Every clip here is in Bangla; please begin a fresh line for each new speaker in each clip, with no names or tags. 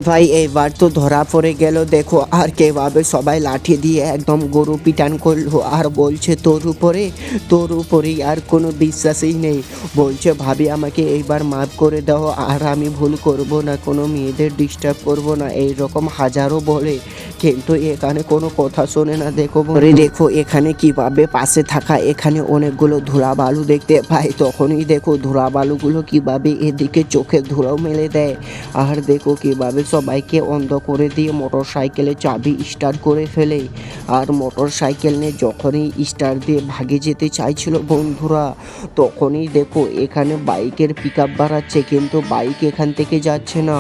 ভাই এইবার তো ধরা পড়ে গেল। দেখো আর কিভাবে সবাই লাঠি দিয়ে একদম গরু পিটান করলো আর বলছে তোর উপরেই আর কোনো বিশ্বাসই নেই। বলছে ভাবি আমাকে এইবার মাফ করে দাও, আর আমি ভুল করব না, কোনো মেয়েদের ডিস্টার্ব করব না, এই রকম হাজারো বলে, কিন্তু এখানে কোনো কথা শোনে না। দেখো এখানে কিভাবে পাশে থাকা এখানে অনেকগুলো ধুলা বালু দেখতে পাই, তখনই দেখো ধুলা বালুগুলো কিভাবে এদিকে চোখে ধুলো মেলে দেয়। আর দেখো কিভাবে সবাইকে অন্ধ করে দিয়ে মোটর সাইকেলে চাবি স্টার্ট করে ফেলে। আর মোটর সাইকেল নিয়ে যখনই স্টার্ট দিয়ে ভাগে যেতে চাইছিল বন্ধুরা, তখনই দেখো এখানে বাইকের পিকআপ বাড়াচ্ছে, কিন্তু বাইক এখান থেকে যাচ্ছে না,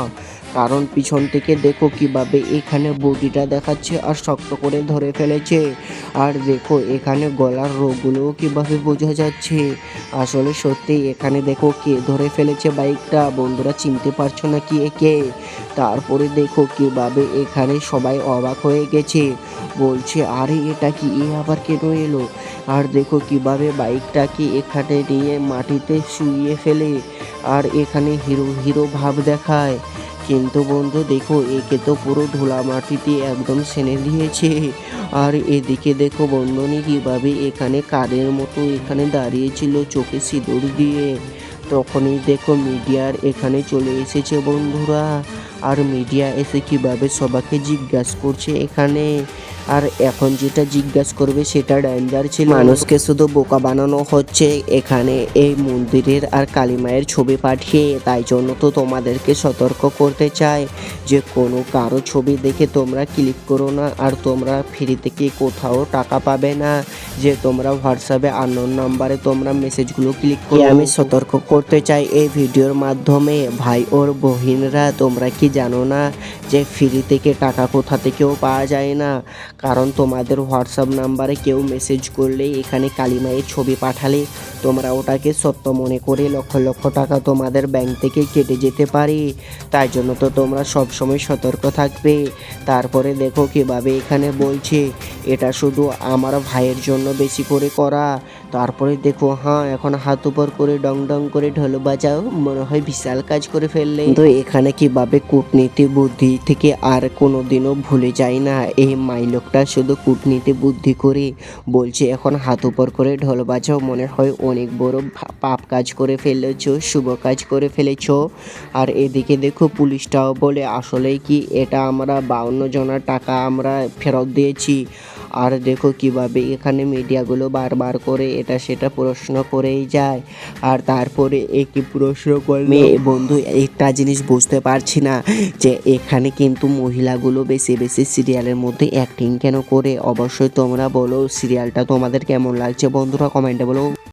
কারণ পিছন থেকে দেখো কিভাবে এখানে বডিটা দেখাচ্ছে আর শক্ত করে ধরে ফেলেছে। আর দেখো এখানে গলার রোগগুলোও কিভাবে বোঝা যাচ্ছে। আসলে সত্যি এখানে দেখো কে ধরে ফেলেছে বাইকটা, বন্ধুরা চিনতে পারছো না কি একে। তারপরে দেখো কিভাবে এখানে সবাই অবাক হয়ে গেছে, বলছে আরে এটা কি, এ আবার কেন এলো। আর দেখো কিভাবে বাইকটাকে এখানে নিয়ে মাটিতে শুইয়ে ফেলে আর এখানে হিরো হিরো ভাব দেখায়। কিন্তু বন্ধু দেখো একে তো পুরো ধুলা মাটিতে একদম সেনে দিয়েছে। আর এদিকে দেখো বন্ধনী কিভাবে এখানে কারের মতো এখানে দাঁড়িয়েছিল চোখে সিঁদুর দিয়ে। তখনই দেখো মিডিয়ার এখানে চলে এসেছে বন্ধুরা। আর মিডিয়া এসে কিভাবে সবাইকে জিজ্ঞাসা করছে এখানে। আর এখন যেটা জিজ্ঞাসা করবে সেটা ডেঞ্জার ছিল, মানুষকে শুধু বোকা বানানো হচ্ছে এখানে এই মন্দিরের আর কালী মায়ের ছবি পাঠিয়ে। তাই জন্য তো তোমাদেরকে সতর্ক করতে চাই যে কোনো কারো ছবি দেখে তোমরা ক্লিক করো না, আর তোমরা ফ্রি থেকে কোথাও টাকা পাবে না যে তোমরা হোয়াটসঅ্যাপে আননোন নাম্বারে তোমরা মেসেজগুলো ক্লিক করো। আমি সতর্ক করতে চাই এই ভিডিওর মাধ্যমে, ভাই ওর বহিনরা তোমরা কি জানো না যে ফ্রি থেকে টাকা কোথা থেকেও পাওয়া যায় না। কারণ তোমাদের হোয়াটসঅ্যাপ নাম্বারে কেউ মেসেজ করলে এখানে কালী মায়ের ছবি পাঠালে তোমরা ওটাকে সত্য মনে করে লক্ষ লক্ষ টাকা তোমাদের ব্যাংক থেকে কেটে যেতে পারে। তাই জন্য তো তোমরা সবসময় সতর্ক থাকবে। তারপরে দেখো কিভাবে এখানে বলছে এটা শুধু আমার ভাইয়ের জন্য বেশি করে করা। তারপরে দেখো হ্যাঁ এখন হাত উপর করে ডং ডং করে ঢোল বাজাও, মনে হয় বিশাল কাজ করে ফেললে। তো এখানে কিভাবে কূটনীতি বুদ্ধি থেকে আর কোনোদিনও ভুলে যায় না এই মাইলোকটা, শুধু কূটনীতি বুদ্ধি করে বলছে এখন হাত উপর করে ঢোল বাজাও, মনে হয় অনেক বড় পাপ কাজ করে ফেলেছো, শুভ কাজ করে ফেলেছো। আর এদিকে দেখো পুলিশটাও বলে আসলেই কি এটা আমরা 52 জনের টাকা আমরা ফেরত দিয়েছি। আর দেখো কিভাবে এখানে মিডিয়াগুলো বারবার করে এটা সেটা প্রশ্ন করেই যায়। আর তারপরে একে প্রশ্ন করলে বন্ধু একটা জিনিস বুঝতে পারছি না যে এখানে কিন্তু মহিলাগুলো বেশি বেশি সিরিয়ালের মধ্যে অ্যাক্টিং কেন করে। অবশ্যই তোমরা বলো সিরিয়ালটা তোমাদের কেমন লাগছে বন্ধুরা, কমেন্টে বলো।